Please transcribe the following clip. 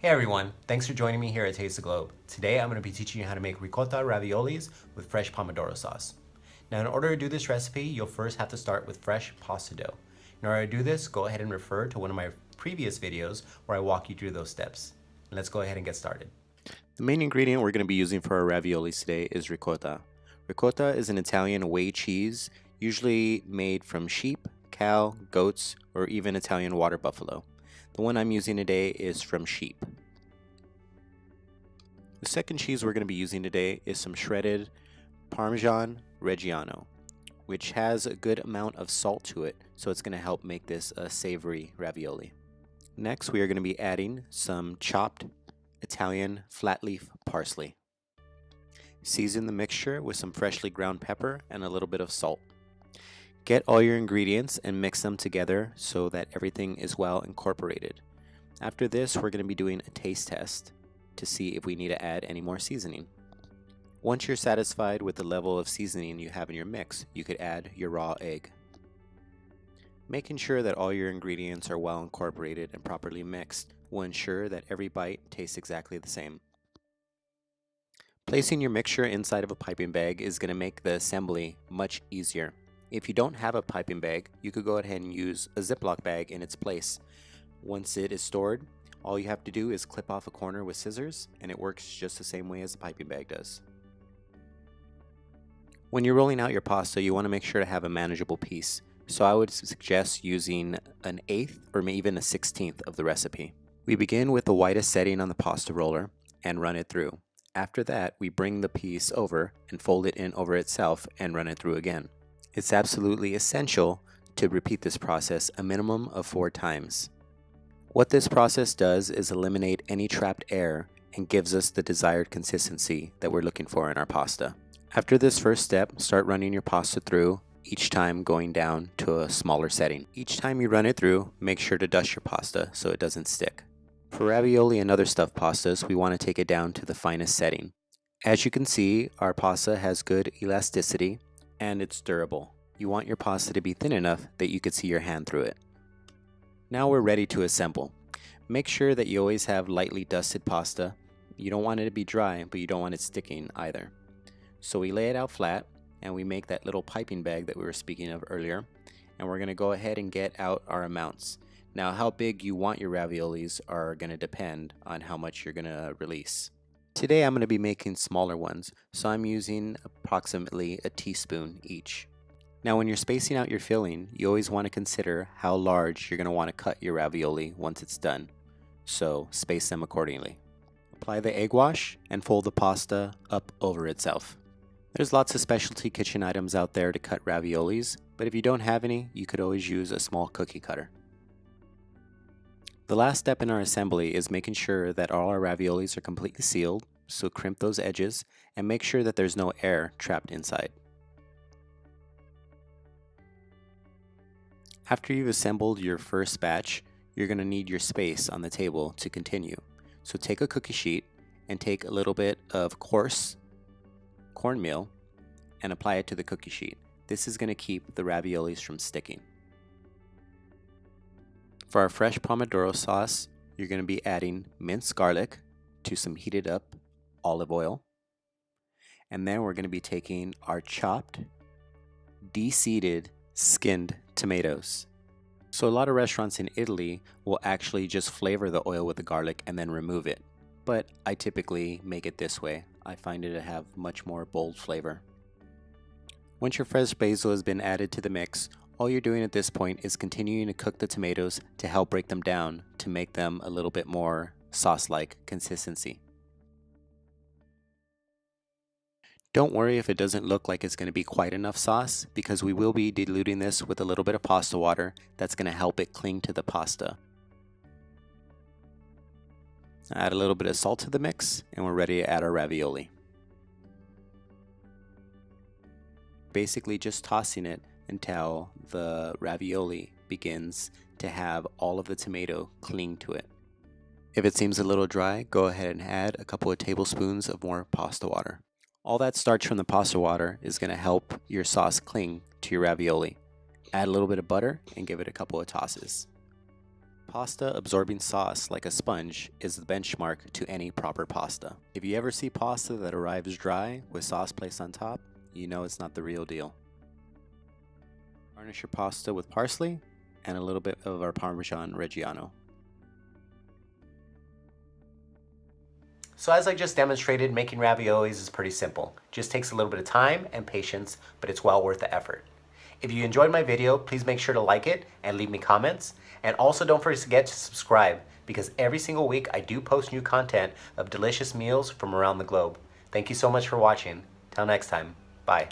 Hey everyone, thanks for joining me here at Taste the Globe. Today I'm going to be teaching you how to make ricotta raviolis with fresh pomodoro sauce. Now in order to do this recipe, you'll first have to start with fresh pasta dough. In order to do this, go ahead and refer to one of my previous videos where I walk you through those steps. Let's go ahead and get started. The main ingredient we're going to be using for our raviolis today is ricotta. Ricotta is an Italian whey cheese, usually made from sheep, cow, goats, or even Italian water buffalo. The one I'm using today is from sheep. The second cheese we're going to be using today is some shredded Parmesan reggiano, which has a good amount of salt to it, so it's going to help make this a savory ravioli. Next, we are going to be adding some chopped Italian flat leaf parsley. Season the mixture with some freshly ground pepper and a little bit of salt. Get all your ingredients and mix them together so that everything is well incorporated. After this, we're going to be doing a taste test to see if we need to add any more seasoning. Once you're satisfied with the level of seasoning you have in your mix, you could add your raw egg. Making sure that all your ingredients are well incorporated and properly mixed will ensure that every bite tastes exactly the same. Placing your mixture inside of a piping bag is going to make the assembly much easier. If you don't have a piping bag, you could go ahead and use a Ziploc bag in its place. Once it is stored, all you have to do is clip off a corner with scissors, and it works just the same way as a piping bag does. When you're rolling out your pasta, you want to make sure to have a manageable piece. So I would suggest using an 1/8 or maybe even a 1/16 of the recipe. We begin with the widest setting on the pasta roller and run it through. After that, we bring the piece over and fold it in over itself and run it through again. It's absolutely essential to repeat this process a minimum of 4 times. What this process does is eliminate any trapped air and gives us the desired consistency that we're looking for in our pasta. After this first step, start running your pasta through, each time going down to a smaller setting. Each time you run it through, make sure to dust your pasta so it doesn't stick. For ravioli and other stuffed pastas, we want to take it down to the finest setting. As you can see, our pasta has good elasticity and it's durable. You want your pasta to be thin enough that you could see your hand through it. Now we're ready to assemble. Make sure that you always have lightly dusted pasta. You don't want it to be dry, but you don't want it sticking either. So we lay it out flat and we make that little piping bag that we were speaking of earlier, and we're going to go ahead and get out our amounts. Now how big you want your raviolis are going to depend on how much you're going to release. Today I'm going to be making smaller ones, so I'm using approximately a teaspoon each. Now when you're spacing out your filling, you always want to consider how large you're going to want to cut your ravioli once it's done, so space them accordingly. Apply the egg wash and fold the pasta up over itself. There's lots of specialty kitchen items out there to cut raviolis, but if you don't have any, you could always use a small cookie cutter. The last step in our assembly is making sure that all our raviolis are completely sealed, so crimp those edges and make sure that there's no air trapped inside. After you've assembled your first batch, you're going to need your space on the table to continue. So take a cookie sheet and take a little bit of coarse cornmeal and apply it to the cookie sheet. This is going to keep the raviolis from sticking. For our fresh pomodoro sauce, you're going to be adding minced garlic to some heated up olive oil. And then we're going to be taking our chopped, de-seeded, skinned tomatoes. So a lot of restaurants in Italy will actually just flavor the oil with the garlic and then remove it. But I typically make it this way. I find it to have much more bold flavor. Once your fresh basil has been added to the mix, all you're doing at this point is continuing to cook the tomatoes to help break them down to make them a little bit more sauce-like consistency. Don't worry if it doesn't look like it's going to be quite enough sauce, because we will be diluting this with a little bit of pasta water that's going to help it cling to the pasta. Add a little bit of salt to the mix and we're ready to add our ravioli. Basically just tossing it until the ravioli begins to have all of the tomato cling to it. If it seems a little dry, go ahead and add a couple of tablespoons of more pasta water. All that starch from the pasta water is going to help your sauce cling to your ravioli. Add a little bit of butter and give it a couple of tosses. pasta absorbing sauce like a sponge is the benchmark to any proper pasta. If you ever see pasta that arrives dry with sauce placed on top, you know it's not the real deal. Garnish your pasta with parsley and a little bit of our Parmesan reggiano. So as I just demonstrated, making raviolis is pretty simple. Just takes a little bit of time and patience, but it's well worth the effort. If you enjoyed my video, please make sure to like it and leave me comments. And also don't forget to subscribe, because every single week I do post new content of delicious meals from around the globe. Thank you so much for watching. Till next time, bye.